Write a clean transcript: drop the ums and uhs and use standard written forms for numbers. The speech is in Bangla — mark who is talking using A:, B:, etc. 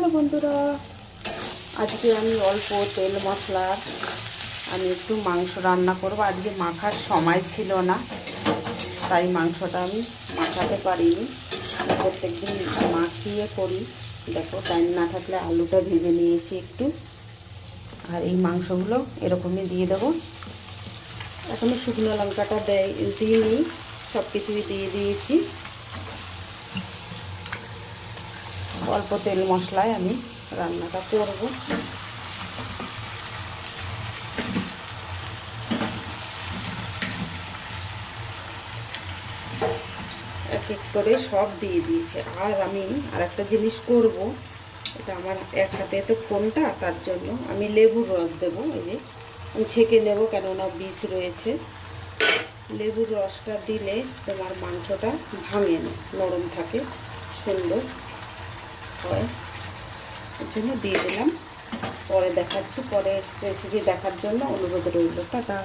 A: হ্যালো বন্ধুরা, আজকে আমি অল্প তেল মশলার একটু মাংস রান্না করব। আজকে মাখার সময় ছিল না, তাই মাংসটা আমি মাখাতে পারিনি। প্রত্যেকদিন মাখিয়ে করি। দেখো, টাইম না থাকলে আলুটা ভেজে নিয়েছি একটু, আর এই মাংসগুলো এরকমই দিয়ে দেবো। এখনও শুকনো লঙ্কাটা দিইনি, সব কিছুই দিয়ে দিয়েছি। অল্প তেল মশলায় আমি রান্নাটা করব। এক এক করে সব দিয়ে দিয়েছে। আর আমি একটা জিনিস করব, এটা আমার এক হাতে তো ফোনটা, তার জন্য আমি লেবুর রস দেবো। এই যে আমি ছেঁকে নেব, কেননা বিষ রয়েছে। লেবুর রসটা দিলে তোমার মাংসটা ভাঙে না, নরম থাকে, সুন্দর হয়। এর জন্য দিয়ে দিলাম। পরে দেখাচ্ছি, পরের রেসিপি দেখার জন্য অনুরোধ রইল। টাটা।